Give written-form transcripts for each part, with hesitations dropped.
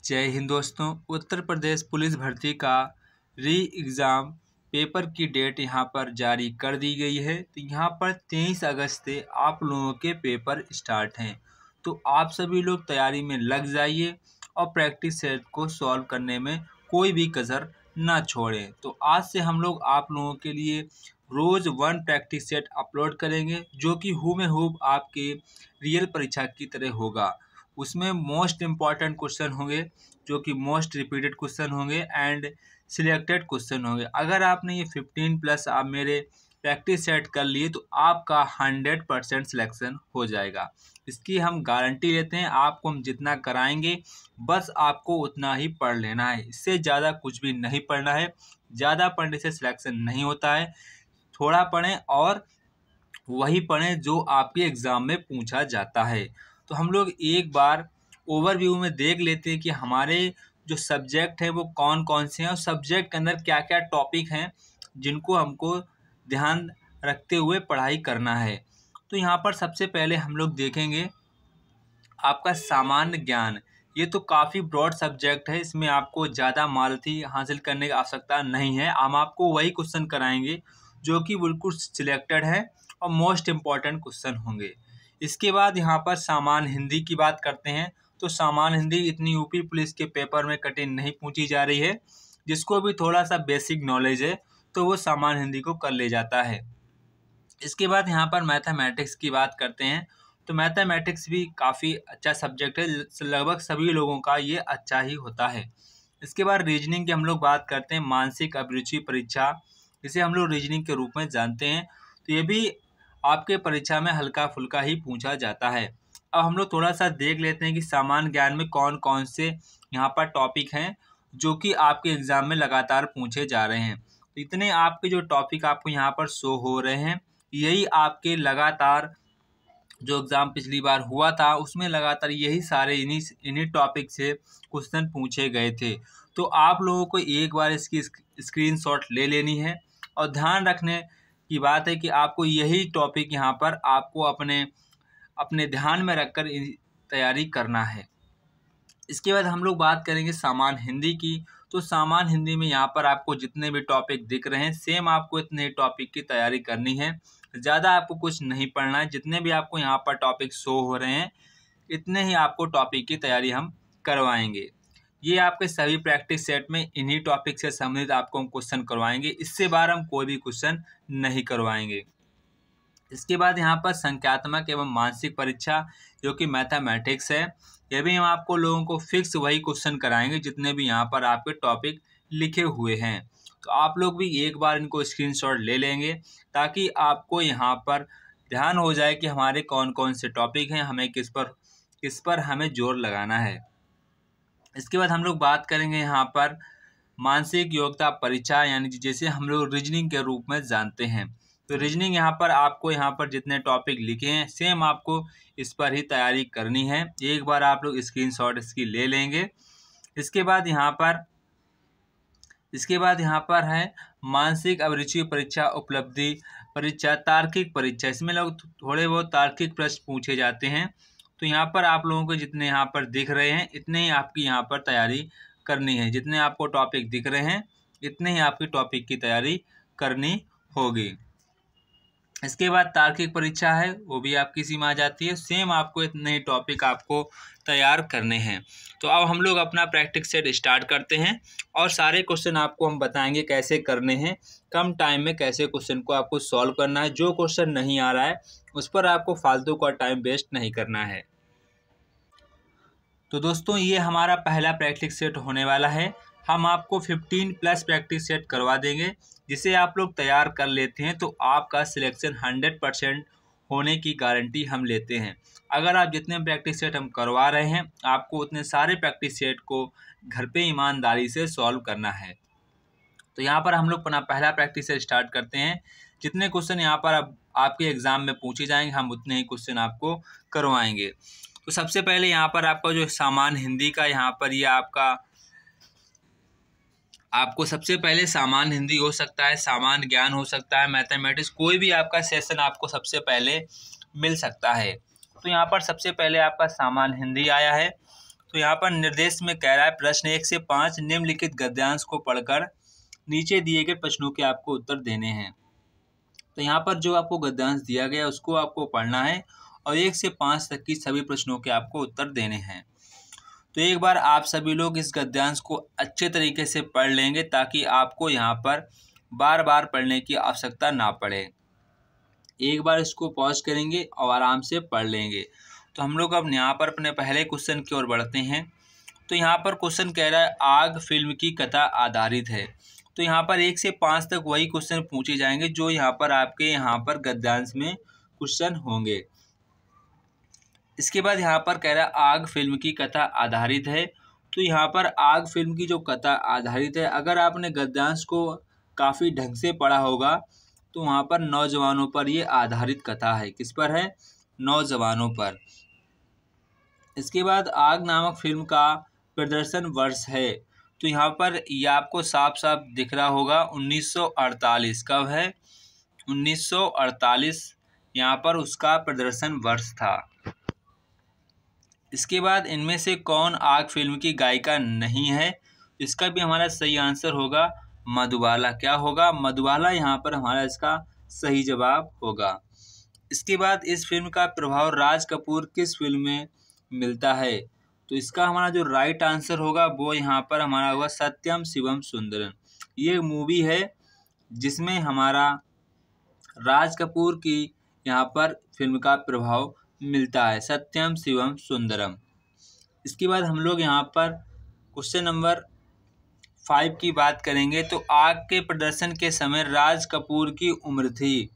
जय हिंद दोस्तों। उत्तर प्रदेश पुलिस भर्ती का री एग्ज़ाम पेपर की डेट यहाँ पर जारी कर दी गई है। तो यहाँ पर 23 अगस्त से आप लोगों के पेपर स्टार्ट हैं। तो आप सभी लोग तैयारी में लग जाइए और प्रैक्टिस सेट को सॉल्व करने में कोई भी कसर ना छोड़ें। तो आज से हम लोग आप लोगों के लिए रोज़ 1 प्रैक्टिस सेट अपलोड करेंगे, जो कि हूबहू आपके रियल परीक्षा की तरह होगा। उसमें मोस्ट इम्पॉर्टेंट क्वेश्चन होंगे, जो कि मोस्ट रिपीटेड क्वेश्चन होंगे एंड सिलेक्टेड क्वेश्चन होंगे। अगर आपने ये 15+ आप मेरे प्रैक्टिस सेट कर लिए तो आपका 100% सिलेक्शन हो जाएगा। इसकी हम गारंटी लेते हैं। आपको हम जितना कराएंगे बस आपको उतना ही पढ़ लेना है, इससे ज़्यादा कुछ भी नहीं पढ़ना है। ज़्यादा पढ़ने से सिलेक्शन नहीं होता है। थोड़ा पढ़ें और वही पढ़ें जो आपके एग्ज़ाम में पूछा जाता है। तो हम लोग एक बार ओवरव्यू में देख लेते हैं कि हमारे जो सब्जेक्ट हैं वो कौन कौन से हैं और सब्जेक्ट के अंदर क्या क्या टॉपिक हैं जिनको हमको ध्यान रखते हुए पढ़ाई करना है। तो यहाँ पर सबसे पहले हम लोग देखेंगे आपका सामान्य ज्ञान। ये तो काफ़ी ब्रॉड सब्जेक्ट है, इसमें आपको ज़्यादा महारथी हासिल करने की आवश्यकता नहीं है। हम आपको वही क्वेश्चन कराएंगे जो कि बिल्कुल सिलेक्टेड है और मोस्ट इम्पॉर्टेंट क्वेश्चन होंगे। इसके बाद यहाँ पर सामान्य हिंदी की बात करते हैं। तो सामान्य हिंदी इतनी यूपी पुलिस के पेपर में कठिन नहीं पूछी जा रही है। जिसको भी थोड़ा सा बेसिक नॉलेज है तो वो सामान्य हिंदी को कर ले जाता है। इसके बाद यहाँ पर मैथमेटिक्स की बात करते हैं। तो मैथमेटिक्स भी काफ़ी अच्छा सब्जेक्ट है, लगभग सभी लोगों का ये अच्छा ही होता है। इसके बाद रीजनिंग की हम लोग बात करते हैं। मानसिक अभिरुचि परीक्षा, इसे हम लोग रीजनिंग के रूप में जानते हैं। तो ये भी आपके परीक्षा में हल्का फुल्का ही पूछा जाता है। अब हम लोग थोड़ा सा देख लेते हैं कि सामान्य ज्ञान में कौन कौन से यहाँ पर टॉपिक हैं जो कि आपके एग्ज़ाम में लगातार पूछे जा रहे हैं। तो इतने आपके जो टॉपिक आपको यहाँ पर शो हो रहे हैं, यही आपके लगातार जो एग्ज़ाम पिछली बार हुआ था उसमें लगातार यही सारे इन्हीं टॉपिक से क्वेश्चन पूछे गए थे। तो आप लोगों को एक बार इसकी स्क्रीनशॉट ले लेनी है और ध्यान रखने की बात है कि आपको यही टॉपिक यहाँ पर आपको अपने ध्यान में रखकर तैयारी करना है। इसके बाद हम लोग बात करेंगे सामान्य हिंदी की। तो सामान्य हिंदी में यहाँ पर आपको जितने भी टॉपिक दिख रहे हैं सेम आपको इतने टॉपिक की तैयारी करनी है। ज़्यादा आपको कुछ नहीं पढ़ना है। जितने भी आपको यहाँ पर टॉपिक शो हो रहे हैं इतने ही आपको टॉपिक की तैयारी हम करवाएंगे। ये आपके सभी प्रैक्टिस सेट में इन्हीं टॉपिक से संबंधित आपको हम क्वेश्चन करवाएंगे। इससे बाहर हम कोई भी क्वेश्चन नहीं करवाएंगे। इसके बाद यहाँ पर संख्यात्मक एवं मानसिक परीक्षा जो कि मैथमेटिक्स है, यह भी हम आपको लोगों को फिक्स वही क्वेश्चन कराएंगे जितने भी यहाँ पर आपके टॉपिक लिखे हुए हैं। तो आप लोग भी एक बार इनको स्क्रीनशॉट ले लेंगे ताकि आपको यहाँ पर ध्यान हो जाए कि हमारे कौन कौन से टॉपिक हैं, हमें किस पर हमें जोर लगाना है। इसके बाद हम लोग बात करेंगे यहाँ पर मानसिक योग्यता परीक्षा, यानी जैसे हम लोग रीजनिंग के रूप में जानते हैं। तो रीजनिंग यहाँ पर आपको यहाँ पर जितने टॉपिक लिखे हैं सेम आपको इस पर ही तैयारी करनी है। एक बार आप लोग स्क्रीनशॉट इसकी ले लेंगे। इसके बाद यहाँ पर है मानसिक अभिरुचि परीक्षा, उपलब्धि परीक्षा, तार्किक परीक्षा। इसमें लोग थोड़े बहुत तार्किक प्रश्न पूछे जाते हैं। तो यहाँ पर आप लोगों को जितने यहाँ पर दिख रहे हैं इतने ही आपकी यहाँ पर तैयारी करनी है। जितने आपको टॉपिक दिख रहे हैं इतने ही आपकी टॉपिक की तैयारी करनी होगी। इसके बाद तार्किक परीक्षा है, वो भी आपकी इसी में आ जाती है। सेम आपको इतने ही टॉपिक आपको तैयार करने हैं। तो अब हम लोग अपना प्रैक्टिस सेट स्टार्ट करते हैं और सारे क्वेश्चन आपको हम बताएंगे कैसे करने हैं, कम टाइम में कैसे क्वेश्चन को आपको सॉल्व करना है। जो क्वेश्चन नहीं आ रहा है उस पर आपको फालतू का टाइम वेस्ट नहीं करना है। तो दोस्तों ये हमारा पहला प्रैक्टिस सेट होने वाला है। हम आपको 15+ प्रैक्टिस सेट करवा देंगे, जिसे आप लोग तैयार कर लेते हैं तो आपका सिलेक्शन 100% होने की गारंटी हम लेते हैं। अगर आप जितने प्रैक्टिस सेट हम करवा रहे हैं आपको उतने सारे प्रैक्टिस सेट को घर पे ईमानदारी से सॉल्व करना है। तो यहाँ पर हम लोग अपना पहला प्रैक्टिस सेट स्टार्ट करते हैं। जितने क्वेश्चन यहाँ पर अब आपके एग्ज़ाम में पूछे जाएंगे हम उतने ही क्वेश्चन आपको करवाएंगे। तो सबसे पहले यहाँ पर आपका जो सामान्य हिंदी का यहाँ पर ये आपको सबसे पहले सामान्य हिंदी हो सकता है, सामान्य ज्ञान हो सकता है, मैथमेटिक्स, कोई भी आपका सेशन आपको सबसे पहले मिल सकता है। तो यहाँ पर सबसे पहले आपका सामान्य हिंदी आया है। तो यहाँ पर निर्देश में कह रहा है प्रश्न 1 से 5 निम्नलिखित गद्यांश को पढ़कर नीचे दिए गए प्रश्नों के आपको उत्तर देने हैं। तो यहाँ पर जो आपको गद्यांश दिया गया उसको आपको पढ़ना है और 1 से 5 तक की सभी प्रश्नों के आपको उत्तर देने हैं। तो एक बार आप सभी लोग इस गद्यांश को अच्छे तरीके से पढ़ लेंगे ताकि आपको यहाँ पर बार बार पढ़ने की आवश्यकता ना पड़े। एक बार इसको पॉज करेंगे और आराम से पढ़ लेंगे। तो हम लोग अब यहाँ पर अपने पहले क्वेश्चन की ओर बढ़ते हैं। तो यहाँ पर क्वेश्चन कह रहा है आग फिल्म की कथा आधारित है। तो यहाँ पर 1 से 5 तक वही क्वेश्चन पूछे जाएंगे जो यहाँ पर आपके यहाँ पर गद्यांश में क्वेश्चन होंगे। इसके बाद यहाँ पर कह रहा है आग फिल्म की कथा आधारित है। तो यहाँ पर आग फिल्म की जो कथा आधारित है, अगर आपने गद्यांश को काफ़ी ढंग से पढ़ा होगा तो वहाँ पर नौजवानों पर ये आधारित कथा है। किस पर है? नौजवानों पर। इसके बाद आग नामक फिल्म का प्रदर्शन वर्ष है। तो यहाँ पर यह आपको साफ साफ दिख रहा होगा 1948। कब है? 1948 यहाँ पर उसका प्रदर्शन वर्ष था। इसके बाद इनमें से कौन आग फिल्म की गायिका नहीं है? इसका भी हमारा सही आंसर होगा मधुबाला। क्या होगा? मधुबाला यहाँ पर हमारा इसका सही जवाब होगा। इसके बाद इस फिल्म का प्रभाव राज कपूर किस फिल्म में मिलता है? तो इसका हमारा जो राइट आंसर होगा वो यहाँ पर हमारा होगा सत्यम शिवम सुंदरम। ये मूवी है जिसमें हमारा राज कपूर की यहाँ पर फिल्म का प्रभाव मिलता है, सत्यम शिवम सुंदरम। इसके बाद हम लोग यहाँ पर क्वेश्चन नंबर 5 की बात करेंगे। तो आग के प्रदर्शन के समय राज कपूर की उम्र थी।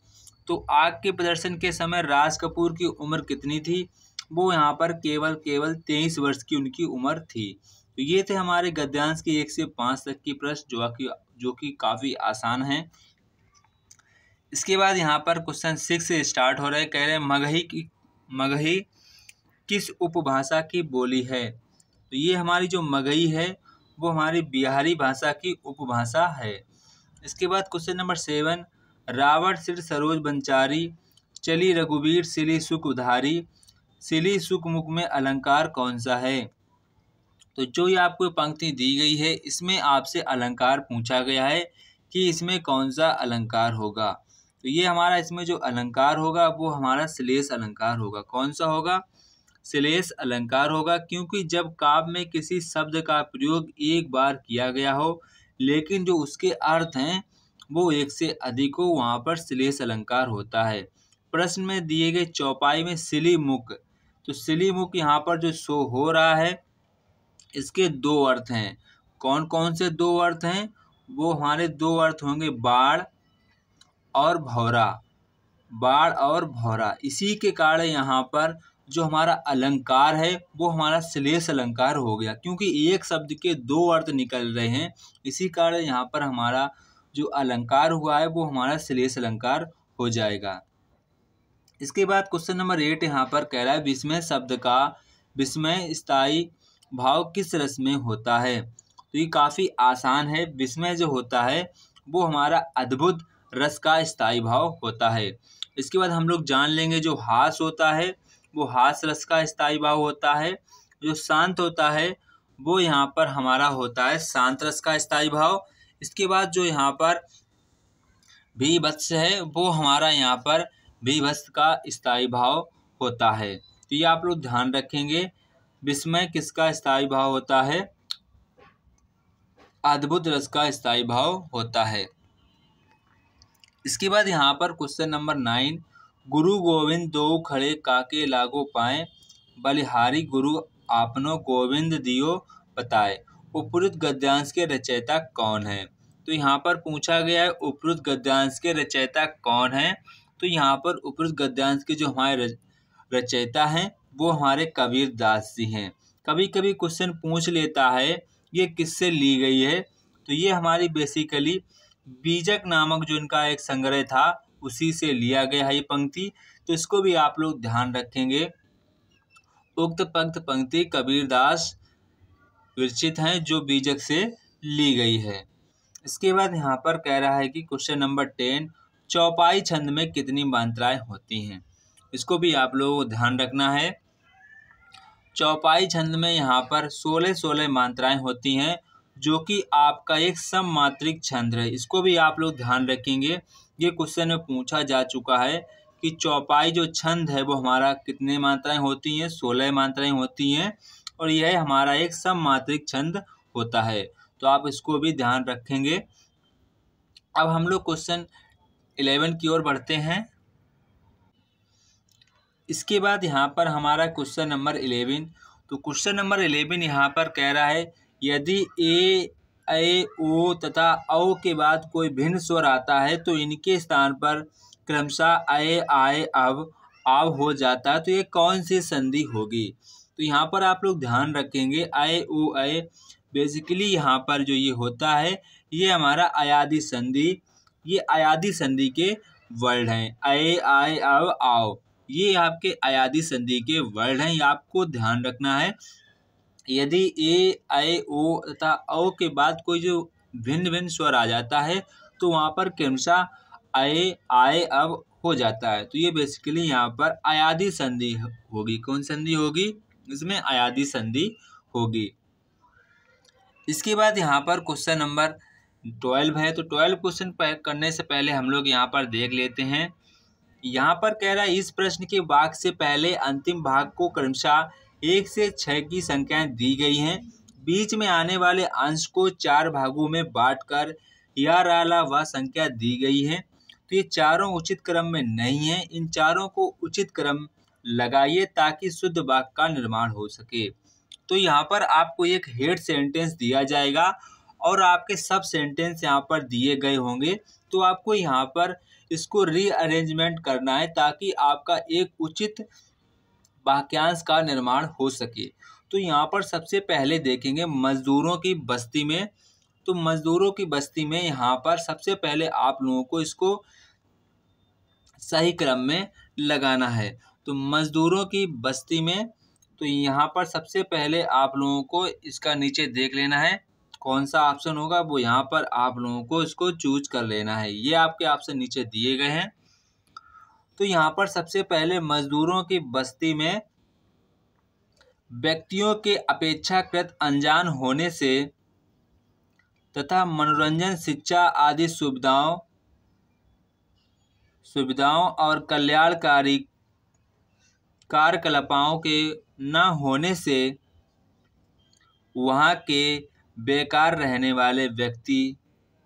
तो आग के प्रदर्शन के समय राज कपूर की उम्र कितनी थी? वो यहाँ पर केवल 23 वर्ष की उनकी उम्र थी। तो ये थे हमारे गद्यांश के 1 से 5 तक की प्रश्न जो कि काफ़ी आसान हैं। इसके बाद यहाँ पर क्वेश्चन 6 से स्टार्ट हो रहे हैं। कह रहे हैं मगही किस उपभाषा की बोली है? तो ये हमारी जो मगही है वो हमारी बिहारी भाषा की उपभाषा है। इसके बाद क्वेश्चन नंबर 7 रावण सिर सरोज बनचारी चली रघुवीर सिली सुख उधारी सिली सुख मुख में अलंकार कौन सा है? तो जो ये आपको पंक्ति दी गई है इसमें आपसे अलंकार पूछा गया है कि इसमें कौन सा अलंकार होगा। तो ये हमारा इसमें जो अलंकार होगा वो हमारा श्लेष अलंकार होगा। कौन सा होगा? श्लेष अलंकार होगा, क्योंकि जब काव्य में किसी शब्द का प्रयोग एक बार किया गया हो लेकिन जो उसके अर्थ हैं वो एक से अधिक हो, वहाँ पर श्लेष अलंकार होता है। प्रश्न में दिए गए चौपाई में सिली मुख, तो सिली मुख यहाँ पर जो शो हो रहा है इसके 2 अर्थ हैं। कौन कौन से 2 अर्थ हैं? वो हमारे 2 अर्थ होंगे बाढ़ और भौरा। बाढ़ और भौरा। इसी के कारण यहाँ पर जो हमारा अलंकार है वो हमारा श्लेष अलंकार हो गया, क्योंकि एक शब्द के 2 अर्थ निकल रहे हैं। इसी कारण यहाँ पर हमारा जो अलंकार हुआ है वो हमारा श्लेष अलंकार हो जाएगा। इसके बाद क्वेश्चन नंबर 8 यहाँ पर कह रहा है विस्मय शब्द का विस्मय स्थायी भाव किस रस में होता है? तो ये काफ़ी आसान है। विस्मय जो होता है वो हमारा अद्भुत रस का स्थायी भाव होता है। इसके बाद हम लोग जान लेंगे जो हास होता है वो हास रस का स्थायी भाव होता है। जो शांत होता है वो यहाँ पर हमारा होता है शांत रस का स्थायी भाव। इसके बाद जो यहाँ पर भीभत्स है वो हमारा यहाँ पर भीभत्स का स्थायी भाव होता है। तो ये आप लोग ध्यान रखेंगे। विस्मय किसका स्थायी भाव होता है? अद्भुत रस का स्थायी भाव होता है। इसके बाद यहाँ पर क्वेश्चन नंबर 9 गुरु गोविंद दो खड़े काके लागो पाए बलिहारी गुरु आपनो गोविंद दियो बताए उपरुक्त गद्यांश के रचयिता कौन है? तो यहाँ पर पूछा गया है उपरुक्त गद्यांश के रचयिता कौन है? तो यहाँ पर उपरुक्त गद्यांश के जो हमारे रचयिता हैं वो हमारे कबीर दास जी हैं। कभी कभी क्वेश्चन पूछ लेता है ये किससे ली गई है? तो ये हमारी बेसिकली बीजक नामक जो इनका एक संग्रह था उसी से लिया गया है ये पंक्ति। तो इसको भी आप लोग ध्यान रखेंगे। उक्त पंक्ति कबीरदास विरचित हैं जो बीजक से ली गई है। इसके बाद यहाँ पर कह रहा है कि क्वेश्चन नंबर 10 चौपाई छंद में कितनी मात्राएं होती हैं? इसको भी आप लोगों को ध्यान रखना है। चौपाई छंद में यहाँ पर 16-16 मात्राएं होती हैं, जो कि आपका एक सममात्रिक छंद है। इसको भी आप लोग ध्यान रखेंगे, ये क्वेश्चन में पूछा जा चुका है कि चौपाई जो छंद है वो हमारा कितने मात्राएं होती हैं, 16 मात्राएं होती हैं, और यह हमारा एक सममात्रिक छंद होता है। तो आप इसको भी ध्यान रखेंगे। अब हम लोग क्वेश्चन 11 की ओर बढ़ते हैं। इसके बाद यहाँ पर हमारा क्वेश्चन नंबर 11। तो क्वेश्चन नंबर 11 यहाँ पर कह रहा है, यदि ए, ओ तथा औ के बाद कोई भिन्न स्वर आता है तो इनके स्थान पर क्रमशः आए, आव हो जाता है, तो ये कौन सी संधि होगी। तो यहाँ पर आप लोग ध्यान रखेंगे, ओ बेसिकली यहाँ पर जो ये होता है ये हमारा अयादी संधि, ये अयादी संधि के वर्ड हैं। आए, आओ, ये आपके अयादी संधि के वर्ड हैं, ये आपको ध्यान रखना है। यदि ए, ओ तथा औ के बाद कोई जो भिन्न भिन्न स्वर आ जाता है तो वहाँ पर क्रमशः आए, अब हो जाता है। तो ये बेसिकली यहाँ पर अयादी संधि होगी। कौन संधि होगी, इसमें अयादी संधि होगी। इसके बाद यहाँ पर क्वेश्चन नंबर 12 है। तो 12 क्वेश्चन करने से पहले हम लोग यहाँ पर देख लेते हैं। यहाँ पर कह रहा है, इस प्रश्न के वाक्य से पहले अंतिम भाग को क्रमशः 1 से 6 की संख्याएं दी गई हैं। बीच में आने वाले अंश को 4 भागों में बांटकर या राला व संख्या दी गई है। तो ये चारों उचित क्रम में नहीं है, इन चारों को उचित क्रम लगाइए ताकि शुद्ध वाक्य का निर्माण हो सके। तो यहाँ पर आपको एक हेड सेंटेंस दिया जाएगा और आपके सब सेंटेंस यहाँ पर दिए गए होंगे। तो आपको यहाँ पर इसको रीअरेंजमेंट करना है ताकि आपका एक उचित वाक्यांश का निर्माण हो सके। तो यहाँ पर सबसे पहले देखेंगे मजदूरों की बस्ती में। तो मजदूरों की बस्ती में यहाँ पर सबसे पहले आप लोगों को इसको सही क्रम में लगाना है। तो मजदूरों की बस्ती में, तो यहाँ पर सबसे पहले आप लोगों को इसका नीचे देख लेना है कौन सा ऑप्शन होगा, वो यहाँ पर आप लोगों को इसको चूज कर लेना है। ये आपके ऑप्शन नीचे दिए गए हैं। तो यहाँ पर सबसे पहले मजदूरों की बस्ती में व्यक्तियों के अपेक्षाकृत अनजान होने से तथा मनोरंजन, शिक्षा आदि सुविधाओं और कल्याणकारी कार्यकलापों के न होने से वहाँ के बेकार रहने वाले व्यक्ति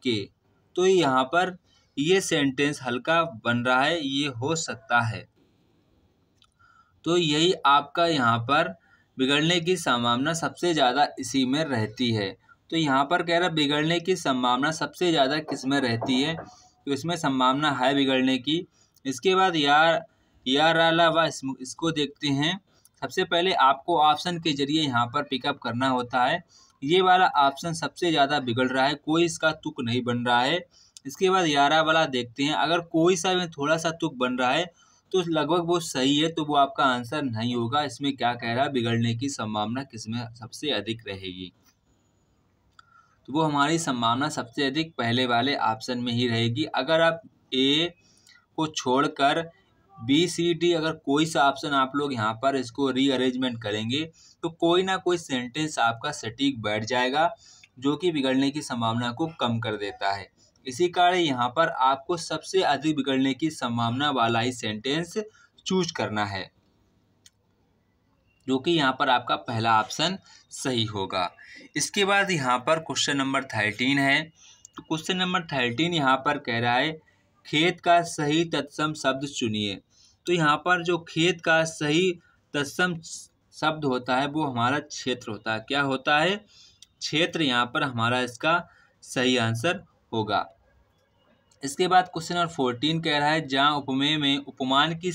के। तो यहाँ पर ये सेंटेंस हल्का बन रहा है, ये हो सकता है। तो यही आपका यहाँ पर बिगड़ने की संभावना सबसे ज़्यादा इसी में रहती है। तो यहाँ पर कह रहा है बिगड़ने की संभावना सबसे ज़्यादा किस में रहती है, तो इसमें संभावना है बिगड़ने की। इसके बाद यार राला व इसको देखते हैं। सबसे पहले आपको ऑप्शन के जरिए यहाँ पर पिकअप करना होता है। ये वाला ऑप्शन सबसे ज़्यादा बिगड़ रहा है, कोई इसका तुक नहीं बन रहा है। इसके बाद यारा वाला देखते हैं, अगर कोई सा में थोड़ा सा तुक बन रहा है तो लगभग वो सही है, तो वो आपका आंसर नहीं होगा। इसमें क्या कह रहा है, बिगड़ने की संभावना किसमें सबसे अधिक रहेगी, तो वो हमारी संभावना सबसे अधिक पहले वाले ऑप्शन में ही रहेगी। अगर आप ए को छोड़कर बी, सी, डी अगर कोई सा ऑप्शन आप लोग यहाँ पर इसको रीअरेंजमेंट करेंगे तो कोई ना कोई सेंटेंस आपका सटीक बैठ जाएगा, जो कि बिगड़ने की संभावना को कम कर देता है। इसी कारण यहाँ पर आपको सबसे अधिक बिगड़ने की संभावना वाला ही सेंटेंस चूज करना है, जो कि यहाँ पर आपका पहला ऑप्शन सही होगा। इसके बाद यहाँ पर क्वेश्चन नंबर 13 है। तो क्वेश्चन नंबर 13 यहाँ पर कह रहा है, खेत का सही तत्सम शब्द चुनिए। तो यहाँ पर जो खेत का सही तत्सम शब्द होता है वो हमारा क्षेत्र होता है। क्या होता है, क्षेत्र यहाँ पर हमारा इसका सही आंसर होगा। इसके बाद क्वेश्चन नंबर 14 कह रहा है, जहाँ उपमेय में उपमान की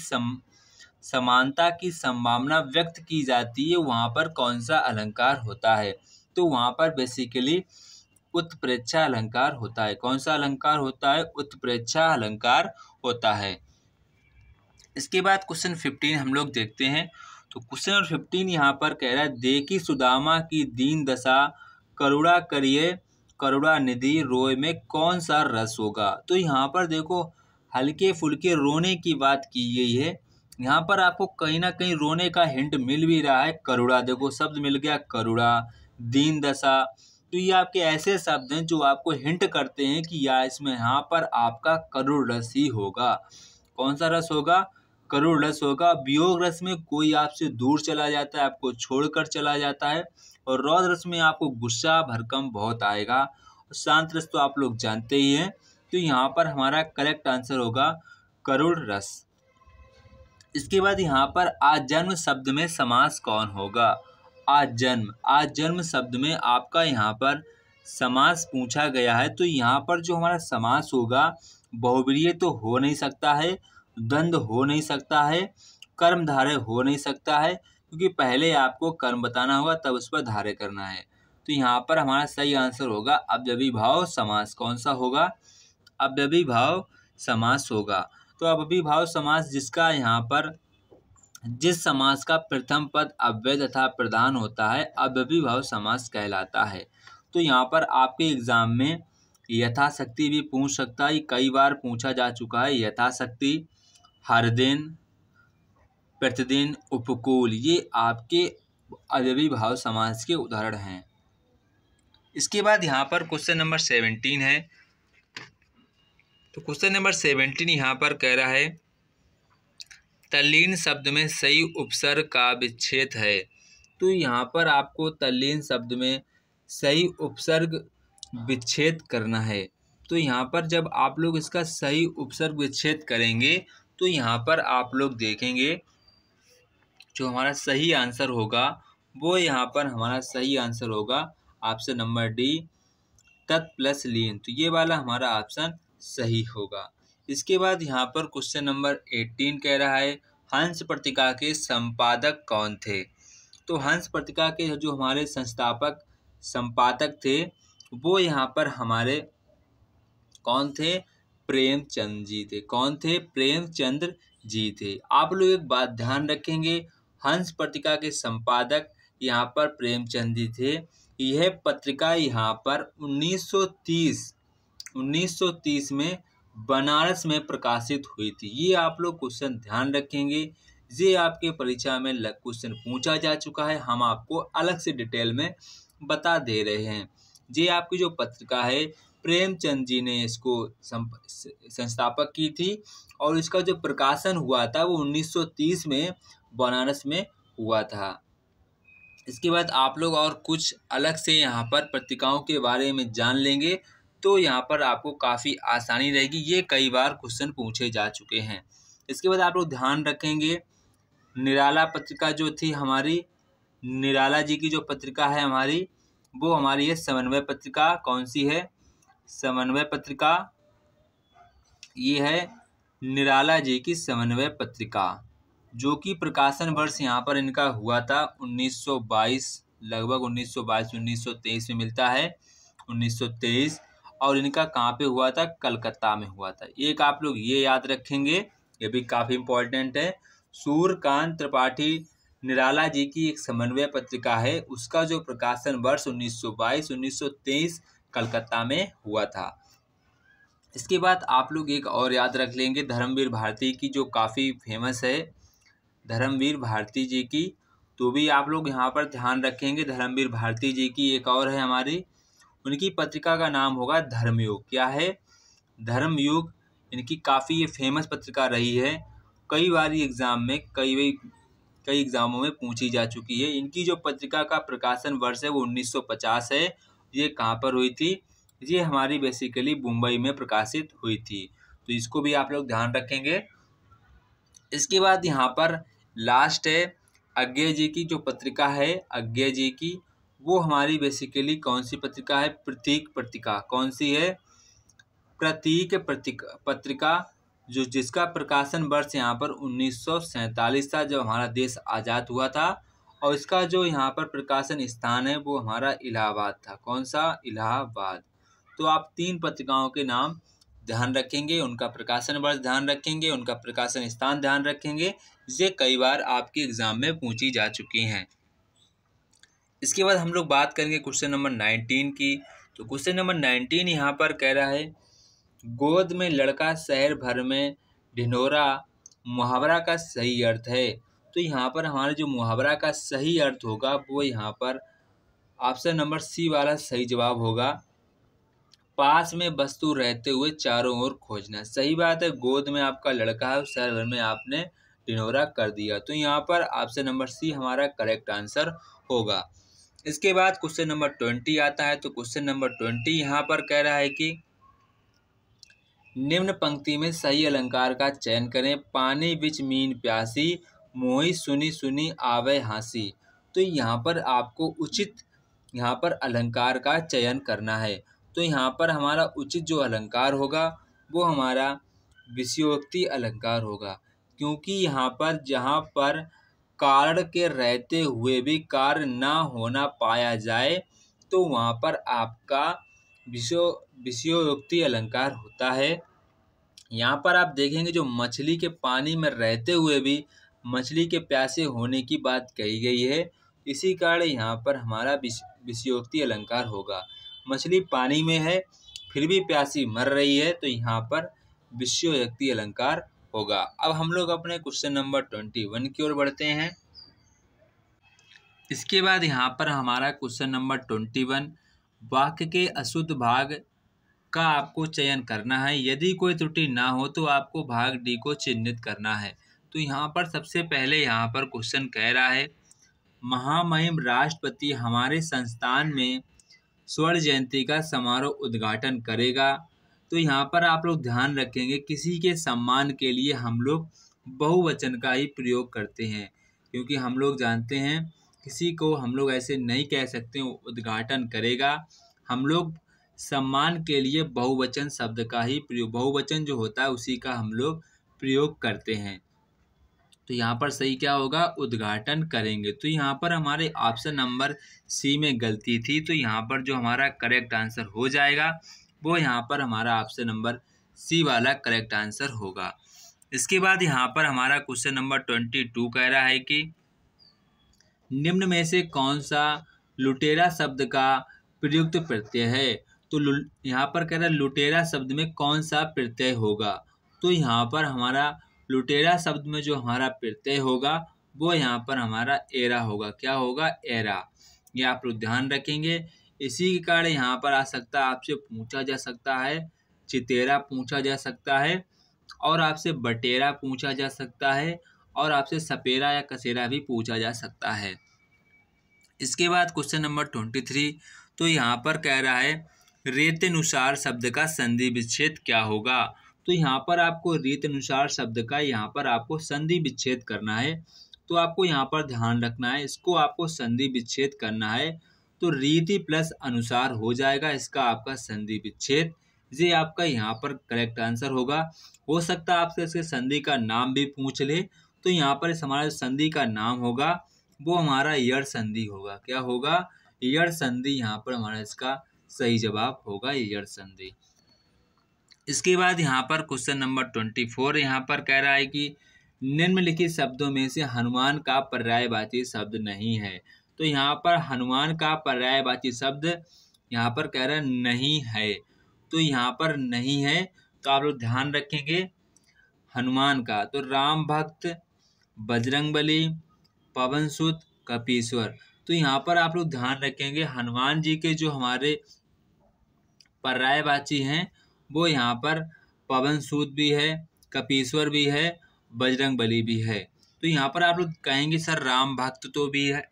समानता की संभावना व्यक्त की जाती है वहाँ पर कौन सा अलंकार होता है। तो वहाँ पर बेसिकली उत्प्रेक्षा अलंकार होता है। कौन सा अलंकार होता है, उत्प्रेक्षा अलंकार होता है। इसके बाद क्वेश्चन 15 हम लोग देखते हैं। तो क्वेश्चन नंबर 15 यहाँ पर कह रहा है, देखी सुदामा की दीन दशा करुणा करिए करुणा निधि रोए में कौन सा रस होगा। तो यहाँ पर देखो हल्के फुल्के रोने की बात की गई है, यहाँ पर आपको कहीं ना कहीं रोने का हिंट मिल भी रहा है। करुणा, देखो शब्द मिल गया करुणा, दीन दशा। तो ये आपके ऐसे शब्द हैं जो आपको हिंट करते हैं कि या इसमें यहाँ पर आपका करुण रस ही होगा। कौन सा रस होगा? करुण रस होगा। वियोग रस में कोई आपसे दूर चला जाता है, आपको छोड़कर चला जाता है। और रौद्र रस में आपको गुस्सा भड़कम बहुत आएगा। शांत रस तो आप लोग जानते ही हैं। तो यहाँ पर हमारा करेक्ट आंसर होगा करुण रस। इसके बाद यहाँ पर आजन्म शब्द में समास कौन होगा? आजन्म, आजन्म शब्द में आपका यहाँ पर समास पूछा गया है। तो यहाँ पर जो हमारा समास होगा बहुव्रीहि तो हो नहीं सकता है, द्वंद्व हो नहीं सकता है, कर्मधारय हो नहीं सकता है, क्योंकि पहले आपको कर्म बताना होगा तब उस पर धारय करना है। तो यहाँ पर हमारा सही आंसर होगा अव्ययीभाव समास। कौन सा होगा? अव्ययीभाव समास होगा। तो अव्ययीभाव समास जिसका यहाँ पर जिस समास का प्रथम पद अव्यय तथा प्रधान होता है अव्ययीभाव समास कहलाता है। तो यहाँ पर आपके एग्जाम में यथाशक्ति भी पूछ सकता है, कई बार पूछा जा चुका है। यथाशक्ति, हर दिन, प्रतिदिन, उपकूल, ये आपके अव्ययीभाव समास के उदाहरण हैं। इसके बाद यहाँ पर क्वेश्चन नंबर 17 है। तो क्वेश्चन नंबर 17 यहाँ पर कह रहा है तल्लीन शब्द में सही उपसर्ग का विच्छेद है। तो यहाँ पर आपको तल्लीन शब्द में सही उपसर्ग विच्छेद करना है। तो यहाँ पर जब आप लोग इसका सही उपसर्ग विच्छेद करेंगे तो यहाँ पर आप लोग देखेंगे जो हमारा सही आंसर होगा वो यहाँ पर हमारा सही आंसर होगा ऑप्शन नंबर डी, तत् प्लस लीन। तो ये वाला हमारा ऑप्शन सही होगा। इसके बाद यहाँ पर क्वेश्चन नंबर 18 कह रहा है हंस पत्रिका के संपादक कौन थे? तो हंस पत्रिका के जो हमारे संस्थापक संपादक थे वो यहाँ पर हमारे कौन थे? प्रेमचंद जी थे। कौन थे? प्रेमचंद्र जी थे। आप लोग एक बात ध्यान रखेंगे, हंस पत्रिका के संपादक यहाँ पर प्रेमचंद जी थे। यह पत्रिका यहाँ पर 1930 में बनारस में प्रकाशित हुई थी। ये आप लोग क्वेश्चन ध्यान रखेंगे, ये आपके परीक्षा में क्वेश्चन पूछा जा चुका है। हम आपको अलग से डिटेल में बता दे रहे हैं। ये आपकी जो पत्रिका है प्रेमचंद जी ने इसको संस्थापक की थी और इसका जो प्रकाशन हुआ था वो 1930 में बनारस में हुआ था। इसके बाद आप लोग और कुछ अलग से यहाँ पर पत्रिकाओं के बारे में जान लेंगे तो यहाँ पर आपको काफ़ी आसानी रहेगी। ये कई बार क्वेश्चन पूछे जा चुके हैं। इसके बाद आप लोग ध्यान रखेंगे निराला पत्रिका जो थी हमारी, निराला जी की जो पत्रिका है हमारी वो हमारी है समन्वय पत्रिका। कौन सी है? समन्वय पत्रिका। ये है निराला जी की समन्वय पत्रिका जो कि प्रकाशन वर्ष यहाँ पर इनका हुआ था 1922, लगभग 1922-1923 में मिलता है 1923। और इनका कहाँ पे हुआ था? कलकत्ता में हुआ था। एक आप लोग ये याद रखेंगे, ये भी काफ़ी इम्पोर्टेंट है। सूर्यकांत त्रिपाठी निराला जी की एक समन्वय पत्रिका है, उसका जो प्रकाशन वर्ष 1922-1923 कलकत्ता में हुआ था। इसके बाद आप लोग एक और याद रख लेंगे धर्मवीर भारती की जो काफ़ी फेमस है, धर्मवीर भारती जी की। तो भी आप लोग यहाँ पर ध्यान रखेंगे। धर्मवीर भारती जी की एक और है हमारी, उनकी पत्रिका का नाम होगा धर्मयुग। क्या है? धर्मयुग। इनकी काफ़ी ये फेमस पत्रिका रही है, कई बार एग्ज़ाम में कई एग्ज़ामों में पूछी जा चुकी है। इनकी जो पत्रिका का प्रकाशन वर्ष है वो 1950 है। ये कहाँ पर हुई थी? ये हमारी बेसिकली मुंबई में प्रकाशित हुई थी। तो इसको भी आप लोग ध्यान रखेंगे। इसके बाद यहाँ पर लास्ट है अज्ञेय जी की जो पत्रिका है, अज्ञेय जी की, वो हमारी बेसिकली कौन सी पत्रिका है? प्रतीक पत्रिका। कौन सी है? प्रतीक पत्रिका, जो जिसका प्रकाशन वर्ष यहाँ पर 1947 था जब हमारा देश आज़ाद हुआ था। और इसका जो यहाँ पर प्रकाशन स्थान है वो हमारा इलाहाबाद था। कौन सा? इलाहाबाद। तो आप 3 पत्रिकाओं के नाम ध्यान रखेंगे, उनका प्रकाशन वर्ष ध्यान रखेंगे, उनका प्रकाशन स्थान ध्यान रखेंगे। ये कई बार आपके एग्जाम में पूछी जा चुकी हैं। इसके बाद हम लोग बात करेंगे क्वेश्चन नंबर 19 की। तो क्वेश्चन नंबर 19 यहाँ पर कह रहा है गोद में लड़का शहर भर में ढिंढोरा मुहावरा का सही अर्थ है। तो यहाँ पर हमारा जो मुहावरा का सही अर्थ होगा वो यहाँ पर ऑप्शन नंबर सी वाला सही जवाब होगा। पास में वस्तु रहते हुए चारों ओर खोजना। सही बात है, गोद में आपका लड़का है, शहर भर में आपने ढिंढोरा कर दिया। तो यहाँ पर ऑप्शन नंबर सी हमारा करेक्ट आंसर होगा। इसके बाद क्वेश्चन नंबर 20 आता है। तो क्वेश्चन नंबर 20 यहाँ पर कह रहा है कि निम्न पंक्ति में सही अलंकार का चयन करें। पानी बिच मीन प्यासी, मोही सुनी सुनी आवे हांसी। तो यहाँ पर आपको उचित यहाँ पर अलंकार का चयन करना है। तो यहाँ पर हमारा उचित जो अलंकार होगा वो हमारा विषयोक्ति अलंकार होगा, क्योंकि यहाँ पर जहाँ पर कारण के रहते हुए भी कार्य ना होना पाया जाए तो वहाँ पर आपका विषयोक्ति अलंकार होता है। यहाँ पर आप देखेंगे जो मछली के पानी में रहते हुए भी मछली के प्यासे होने की बात कही गई है, इसी कारण यहाँ पर हमारा विषयोक्ति अलंकार होगा। मछली पानी में है फिर भी प्यासी मर रही है, तो यहाँ पर विषयोक्ति अलंकार होगा। अब हम लोग अपने क्वेश्चन नंबर 21 की ओर बढ़ते हैं। इसके बाद यहाँ पर हमारा क्वेश्चन नंबर 21 वाक्य के अशुद्ध भाग का आपको चयन करना है। यदि कोई त्रुटि ना हो तो आपको भाग डी को चिन्हित करना है। तो यहाँ पर सबसे पहले यहाँ पर क्वेश्चन कह रहा है महामहिम राष्ट्रपति हमारे संस्थान में स्वर्ण जयंती का समारोह उद्घाटन करेगा। तो यहाँ पर आप लोग ध्यान रखेंगे किसी के सम्मान के लिए हम लोग बहुवचन का ही प्रयोग करते हैं, क्योंकि हम लोग जानते हैं किसी को हम लोग ऐसे नहीं कह सकते उद्घाटन करेगा। हम लोग सम्मान के लिए बहुवचन शब्द का ही प्रयोग, बहुवचन जो होता है उसी का हम लोग प्रयोग करते हैं। तो यहाँ पर सही क्या होगा, उद्घाटन करेंगे। तो यहाँ पर हमारे ऑप्शन नंबर सी में गलती थी, तो यहाँ पर जो हमारा करेक्ट आंसर हो जाएगा वो यहाँ पर हमारा ऑप्शन नंबर सी वाला करेक्ट आंसर होगा। इसके बाद यहाँ पर हमारा क्वेश्चन नंबर 22 कह रहा है कि निम्न में से कौन सा लुटेरा शब्द का प्रयुक्त प्रत्यय है। तो यहाँ पर कह रहा है लुटेरा शब्द में कौन सा प्रत्यय होगा। तो यहाँ पर हमारा लुटेरा शब्द में जो हमारा प्रत्यय होगा वो यहाँ पर हमारा एरा होगा। क्या होगा, एरा। ये आप लोग ध्यान रखेंगे। इसी के कारण यहाँ पर आ सकता है, आपसे पूछा जा सकता है चितेरा पूछा जा सकता है, और आपसे बटेरा पूछा जा सकता है, और आपसे सपेरा या कसेरा भी पूछा जा सकता है। इसके बाद क्वेश्चन नंबर 23, तो यहाँ पर कह रहा है रीत्यनुसार शब्द का संधि विच्छेद क्या होगा। तो यहाँ पर आपको रीत्यनुसार शब्द का यहाँ पर आपको संधि विच्छेद करना है। तो आपको यहाँ पर ध्यान रखना है, इसको आपको संधि विच्छेद करना है। तो रीति प्लस अनुसार हो जाएगा इसका आपका संधि विच्छेद। ये आपका यहाँ पर करेक्ट आंसर होगा। हो सकता है आपसे इसके संधि का नाम भी पूछ ले, तो यहाँ पर इस हमारे संधि का नाम होगा वो हमारा यड़ संधि होगा। क्या होगा, यड़ संधि यहाँ पर हमारा इसका सही जवाब होगा, यड़ संधि। इसके बाद यहाँ पर क्वेश्चन नंबर 24 यहाँ पर कह रहा है कि निम्नलिखित शब्दों में से हनुमान का पर्यायवाची शब्द नहीं है। तो यहाँ पर हनुमान का पर्यायवाची शब्द यहाँ पर कह रहा है नहीं है। तो यहाँ पर नहीं है, तो आप लोग ध्यान रखेंगे हनुमान का। तो राम भक्त, बजरंगबली, पवन सुत, कपीश्वर। तो यहाँ पर आप लोग ध्यान रखेंगे हनुमान जी के जो हमारे पर्यायवाची हैं वो यहाँ पर पवन सूत भी है, कपीश्वर भी है, बजरंगबली भी है। तो यहाँ पर आप लोग कहेंगे सर राम भक्त तो भी है,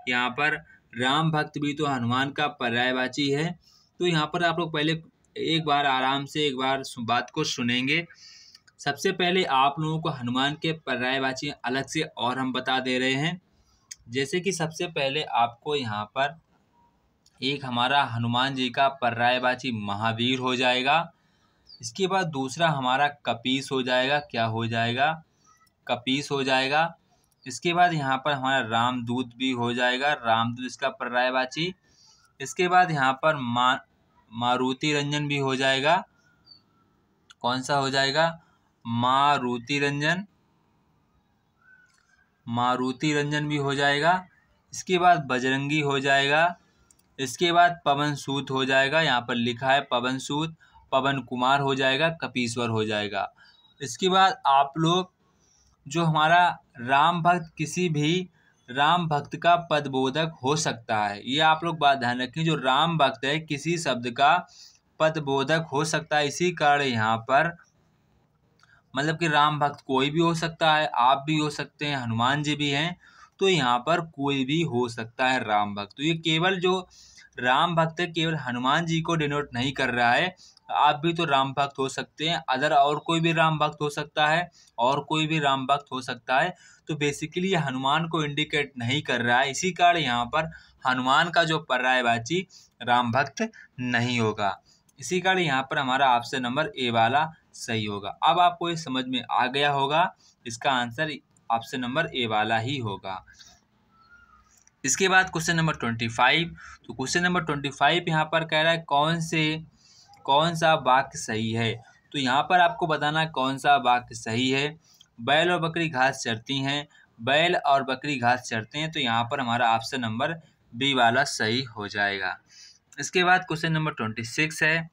यहाँ पर राम भक्त भी तो हनुमान का पर्यायवाची है। तो यहाँ पर आप लोग पहले एक बार आराम से एक बार बात को सुनेंगे। सबसे पहले आप लोगों को हनुमान के पर्यायवाची अलग से और हम बता दे रहे हैं। जैसे कि सबसे पहले आपको यहाँ पर एक हमारा हनुमान जी का पर्यायवाची महावीर हो जाएगा। इसके बाद दूसरा हमारा कपीस हो जाएगा। क्या हो जाएगा, कपीस हो जाएगा। इसके बाद यहाँ पर हमारा रामदूत भी हो जाएगा, रामदूत इसका पर्यायवाची। इसके बाद यहाँ पर मारुति रंजन भी हो जाएगा। कौन सा हो जाएगा, मारुति रंजन, मारुति रंजन भी हो जाएगा। इसके बाद बजरंगी हो जाएगा। इसके बाद पवन सूत हो जाएगा, यहाँ पर लिखा है पवन सूत। पवन कुमार हो जाएगा, कपीश्वर हो जाएगा। इसके बाद आप लोग जो हमारा राम भक्त किसी भी राम भक्त का पदबोधक हो सकता है। ये आप लोग बात ध्यान रखें, जो राम भक्त है किसी शब्द का पदबोधक हो सकता है। इसी कारण यहाँ पर मतलब कि राम भक्त कोई भी हो सकता है, आप भी हो सकते हैं, हनुमान जी भी हैं, तो यहाँ पर कोई भी हो सकता है राम भक्त। तो ये केवल जो राम भक्त है केवल हनुमान जी को डिनोट नहीं कर रहा है, आप भी तो राम भक्त हो सकते हैं, अदर और कोई भी राम भक्त हो सकता है, और कोई भी राम भक्त हो सकता है। तो बेसिकली ये हनुमान को इंडिकेट नहीं कर रहा है, इसी कारण यहाँ पर हनुमान का जो पर्यायवाची राम भक्त नहीं होगा। इसी कारण यहाँ पर हमारा ऑप्शन नंबर ए वाला सही होगा। अब आपको ये समझ में आ गया होगा, इसका आंसर ऑप्शन नंबर ए वाला ही होगा। इसके बाद क्वेश्चन नंबर 25। तो क्वेश्चन नंबर 25 यहाँ पर कह रहा है कौन सा वाक्य सही है। तो यहाँ पर आपको बताना कौन सा वाक्य सही है। बैल और बकरी घास चरती हैं, बैल और बकरी घास चरते हैं, तो यहाँ पर हमारा ऑप्शन नंबर बी वाला सही हो जाएगा। इसके बाद क्वेश्चन नंबर 26 है,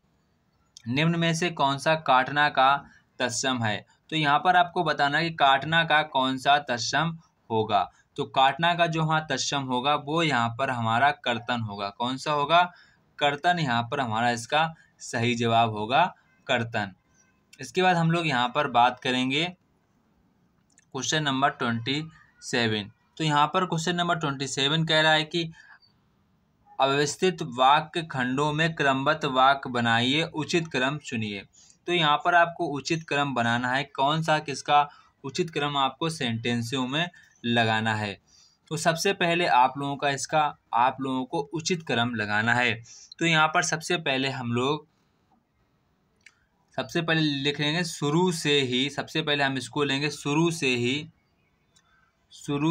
निम्न में से कौन सा काटना का तत्सम है। तो यहाँ पर आपको बताना है कि काटना का कौन सा तत्सम होगा। तो काटना का जो हाँ तत्सम होगा वो यहाँ पर हमारा कर्तन होगा। कौन सा होगा? कर्तन यहाँ पर हमारा इसका सही जवाब होगा, कर्तन। इसके बाद हम लोग यहाँ पर बात करेंगे क्वेश्चन नंबर 27। तो यहाँ पर क्वेश्चन नंबर 27 कह रहा है कि अव्यवस्थित वाक्य खंडों में क्रमबद्ध वाक्य बनाइए, उचित क्रम चुनिए। तो यहाँ पर आपको उचित क्रम बनाना है, कौन सा किसका उचित क्रम आपको सेंटेंसों में लगाना है। तो सबसे पहले आप लोगों को उचित क्रम लगाना है। तो यहाँ पर सबसे पहले लिख लेंगे शुरू से ही। सबसे पहले हम इसको लेंगे शुरू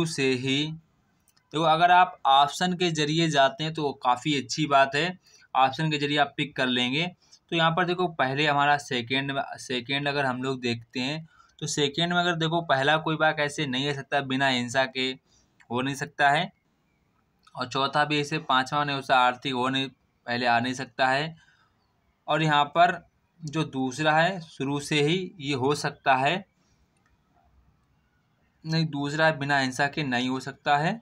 से ही। तो अगर आप ऑप्शन के जरिए जाते हैं तो काफ़ी अच्छी बात है, ऑप्शन के जरिए आप पिक कर लेंगे। तो यहाँ पर देखो पहले हमारा सेकेंड अगर हम लोग देखते हैं तो सेकेंड में अगर देखो पहला कोई वाक्य ऐसे नहीं आ सकता, बिना हिंसा के हो नहीं सकता है, और चौथा भी ऐसे, पांचवा नहीं उसका आर्थिक पहले आ नहीं सकता है। और यहाँ पर जो दूसरा है शुरू से ही, ये हो सकता है नहीं, दूसरा बिना हिंसा के नहीं हो सकता है।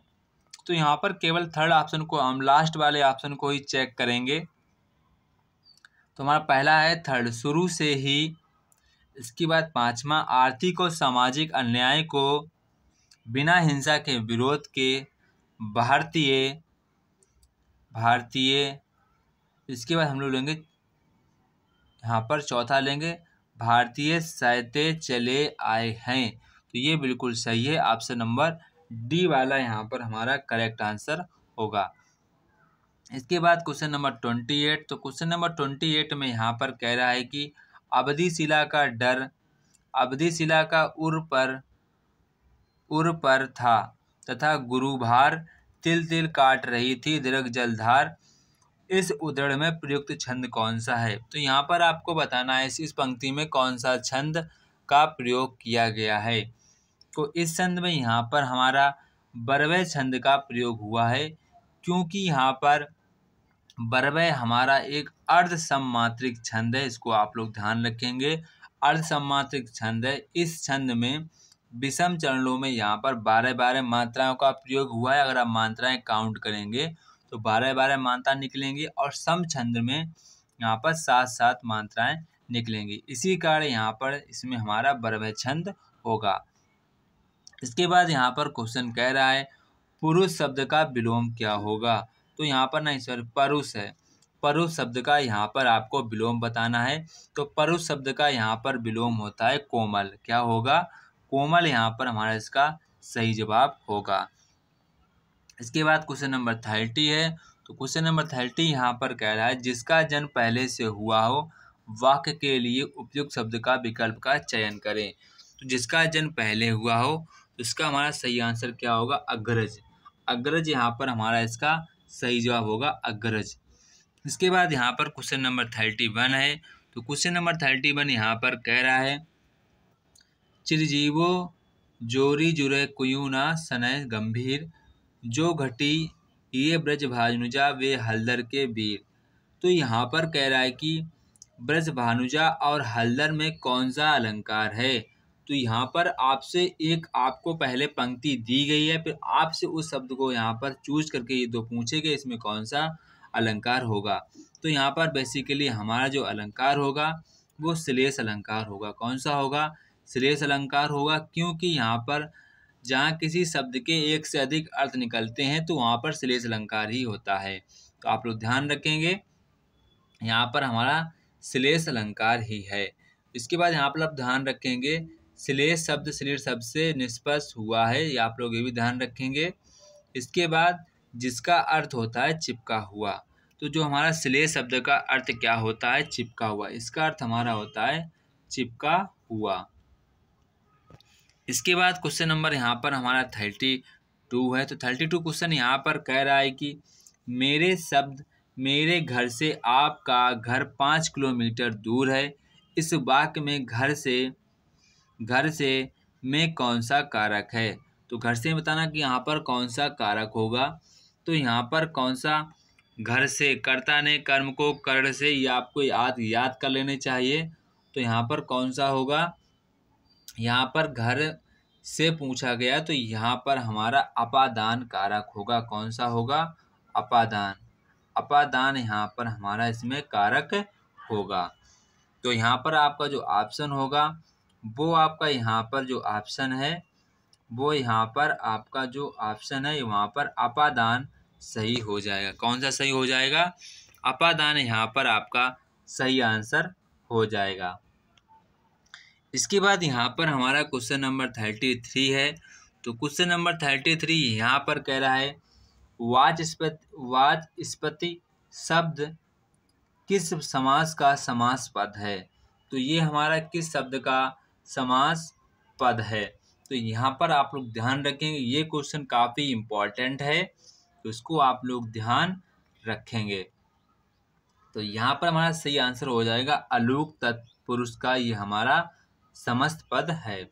तो यहाँ पर केवल थर्ड ऑप्शन को, हम लास्ट वाले ऑप्शन को ही चेक करेंगे। तो हमारा पहला है थर्ड, शुरू से ही। इसके बाद पांचवा, आर्थिक और सामाजिक अन्याय को बिना हिंसा के विरोध के भारतीय। इसके बाद हम लोग लेंगे यहाँ पर चौथा लेंगे, भारतीय सहते चले आए हैं। तो ये बिल्कुल सही है, ऑप्शन नंबर डी वाला यहाँ पर हमारा करेक्ट आंसर होगा। इसके बाद क्वेश्चन नंबर 28। तो क्वेश्चन नंबर 28 में यहाँ पर कह रहा है कि अवधि शिला का डर अवधि शिला का उर पर था तथा गुरुभार तिल तिल काट रही थी दीर्घ जलधार, इस उद्धरण में प्रयुक्त छंद कौन सा है। तो यहाँ पर आपको बताना है इस पंक्ति में कौन सा छंद का प्रयोग किया गया है। तो इस छंद में यहाँ पर हमारा बरवय छंद का प्रयोग हुआ है, क्योंकि यहाँ पर बरवय हमारा एक अर्ध सममात्रिक छंद है। इसको आप लोग ध्यान रखेंगे, अर्ध सममात्रिक छंद है। इस छंद में विषम चरणों में यहाँ पर 12-12 मात्राओं का प्रयोग हुआ है। अगर आप मात्राएं काउंट करेंगे तो 12-12 मात्रा निकलेंगी, और सम छंद में यहाँ पर 7-7 मात्राएं निकलेंगी। इसी कारण यहाँ पर इसमें हमारा बरवय छंद होगा। इसके बाद यहाँ पर क्वेश्चन कह रहा है पुरुष शब्द का विलोम क्या होगा। तो यहाँ पर नहीं सर, परुष है। परुष शब्द का यहाँ पर आपको विलोम बताना है। तो परुष शब्द का यहाँ पर विलोम होता है कोमल। क्या होगा? कोमल यहाँ पर हमारा इसका सही जवाब होगा। इसके बाद क्वेश्चन नंबर 30 है। तो क्वेश्चन नंबर 30 यहाँ पर कह रहा है जिसका जन्म पहले से हुआ हो वाक्य के लिए उपयुक्त शब्द का विकल्प का चयन करें। तो जिसका जन्म पहले हुआ हो तो इसका हमारा सही आंसर क्या होगा? अग्रज। अग्रज यहाँ पर हमारा इसका सही जवाब होगा, अग्रज। इसके बाद यहाँ पर क्वेश्चन नंबर 31 है। तो क्वेश्चन नंबर 31 यहाँ पर कह रहा है चिरजीवो जोरी जुरे कुयू ना सनय गंभीर, जो घटी ये ब्रज भानुजा वे हलदर के वीर। तो यहाँ पर कह रहा है कि ब्रज भानुजा और हलदर में कौन सा अलंकार है। तो यहाँ पर आपसे एक आपको पहले पंक्ति दी गई है, फिर आपसे उस शब्द को यहाँ पर चूज करके ये 2 पूछे गए, इसमें कौन सा अलंकार होगा। तो यहाँ पर बेसिकली हमारा जो अलंकार होगा वो श्लेष अलंकार होगा। कौन सा होगा? श्लेष अलंकार होगा, क्योंकि यहाँ पर जहाँ किसी शब्द के एक से अधिक अर्थ निकलते हैं तो वहाँ पर श्लेष अलंकार ही होता है। तो आप लोग ध्यान रखेंगे, यहाँ पर हमारा श्लेष अलंकार ही है। इसके बाद यहाँ पर आप ध्यान रखेंगे, श्लेष शब्द श्लेष शब्द से निष्पन्न हुआ है, ये आप लोग ये भी ध्यान रखेंगे। इसके बाद जिसका अर्थ होता है चिपका हुआ, तो जो हमारा श्लेष शब्द का अर्थ क्या होता है? चिपका हुआ। इसका अर्थ हमारा होता है चिपका हुआ। इसके बाद क्वेश्चन नंबर यहाँ पर हमारा 32 है। तो 32 क्वेश्चन यहाँ पर कह रहा है कि मेरे शब्द मेरे घर से आपका घर 5 किलोमीटर दूर है। इस वाक्य में घर से में कौन सा कारक है? तो घर से बताना कि यहाँ पर कौन सा कारक होगा। तो यहाँ पर कौन सा, घर से, कर्ता ने कर्म को कर्ण से, ये आपको याद कर लेने चाहिए। तो यहाँ पर कौन सा होगा? यहाँ पर घर से पूछा गया तो यहाँ पर हमारा अपादान कारक होगा। कौन सा होगा? अपादान। अपादान यहाँ पर हमारा इसमें कारक होगा। तो यहाँ पर आपका जो ऑप्शन होगा वो आपका यहाँ पर जो ऑप्शन है वो यहाँ पर आपका जो ऑप्शन है वहाँ पर अपादान सही हो जाएगा। कौन सा सही हो जाएगा? अपादान यहाँ पर आपका सही आंसर हो जाएगा। इसके बाद यहाँ पर हमारा क्वेश्चन नंबर 33 है। तो क्वेश्चन नंबर 33 यहाँ पर कह रहा है वाचस्पति शब्द किस समास का समास पद है? तो ये हमारा किस शब्द का समास पद है? तो यहाँ पर आप लोग ध्यान रखेंगे, ये क्वेश्चन काफ़ी इम्पोर्टेंट है, तो इसको आप लोग ध्यान रखेंगे। तो यहाँ पर हमारा सही आंसर हो जाएगा अलूक तत्पुरुष का ये हमारा समस्त पद है।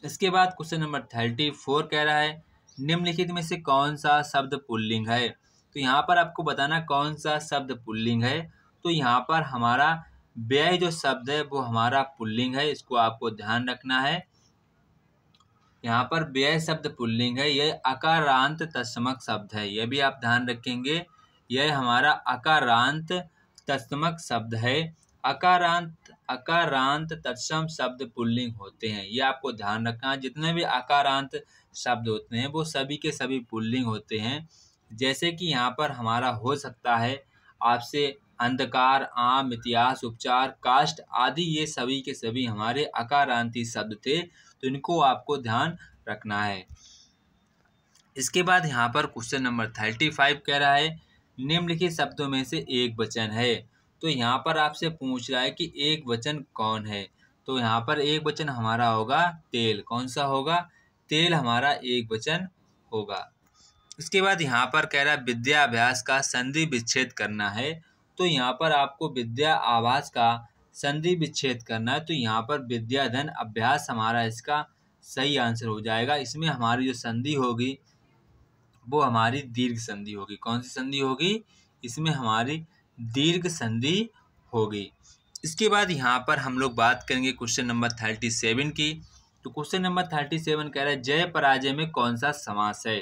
इसके बाद क्वेश्चन नंबर 34 कह रहा है निम्नलिखित में से कौन सा शब्द पुल्लिंग है? तो यहाँ पर आपको बताना कौन सा शब्द पुल्लिंग है। तो यहाँ पर हमारा व्यय जो शब्द है वो हमारा पुल्लिंग है, इसको आपको ध्यान रखना है। यहाँ पर व्यय शब्द पुल्लिंग है, यह अकारांत तत्समक शब्द है, यह भी आप ध्यान रखेंगे। यह हमारा अकारांत तत्समक शब्द है। अकारांत तत्सम शब्द पुल्लिंग होते हैं, ये आपको ध्यान रखना। जितने भी अकारांत शब्द होते हैं वो सभी के सभी पुल्लिंग होते हैं। जैसे कि यहाँ पर हमारा हो सकता है आपसे अंधकार, आम, इतिहास, उपचार, काष्ठ आदि, ये सभी के सभी हमारे अकारांती शब्द थे, तो इनको आपको ध्यान रखना है। इसके बाद यहाँ पर क्वेश्चन नंबर 35 कह रहा है निम्नलिखित शब्दों में से एक वचन है। तो यहाँ पर आपसे पूछ रहा है कि एक वचन कौन है? तो यहाँ पर एक वचन हमारा होगा तेल। कौन सा होगा? तेल हमारा एक वचन होगा। इसके बाद यहाँ पर कह रहा है विद्याभ्यास का संधि विच्छेद करना है। तो यहाँ पर आपको विद्या आभास का संधि विच्छेद करना है। तो यहाँ पर विद्याधन अभ्यास हमारा इसका सही आंसर हो जाएगा। इसमें हमारी जो संधि होगी वो हमारी दीर्घ संधि होगी। कौन सी संधि होगी? इसमें हमारी दीर्घ संधि होगी। इसके बाद यहाँ पर हम लोग बात करेंगे क्वेश्चन नंबर 37 की। तो क्वेश्चन नंबर 37 कह रहा है जय पराजय में कौन सा समास है?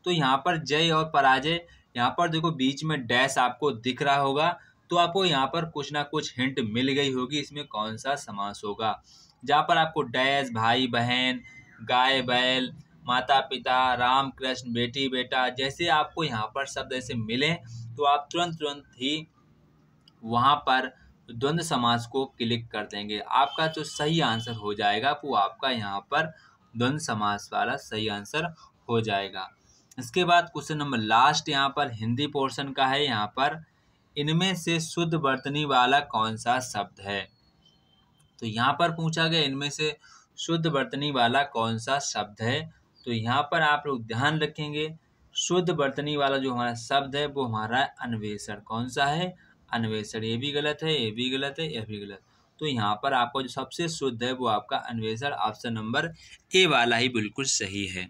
तो यहाँ पर जय और पराजय, यहाँ पर देखो बीच में डैश आपको दिख रहा होगा, तो आपको यहाँ पर कुछ ना कुछ हिंट मिल गई होगी इसमें कौन सा समास होगा। जहाँ पर आपको डैश भाई बहन, गाय बैल, माता पिता, राम कृष्ण, बेटी बेटा, जैसे आपको यहाँ पर शब्द ऐसे मिले तो आप तुरंत ही वहाँ पर द्वंद्व समास को क्लिक कर देंगे। आपका जो सही आंसर हो जाएगा वो आपका यहाँ पर द्वंद्व समास वाला सही आंसर हो जाएगा। इसके बाद क्वेश्चन नंबर लास्ट यहाँ पर हिंदी पोर्शन का है। यहाँ पर इनमें से शुद्ध वर्तनी वाला कौन सा शब्द है? तो यहाँ पर पूछा गया इनमें से शुद्ध वर्तनी वाला कौन सा शब्द है। तो यहाँ पर आप लोग ध्यान रखेंगे शुद्ध वर्तनी वाला जो हमारा शब्द है वो हमारा अन्वेषण। कौन सा है? अन्वेषण। ये भी गलत है, ये भी गलत है, यह भी गलत। तो यहाँ पर आपको जो सबसे शुद्ध है वो आपका अन्वेषण, ऑप्शन नंबर ए वाला ही बिल्कुल सही है।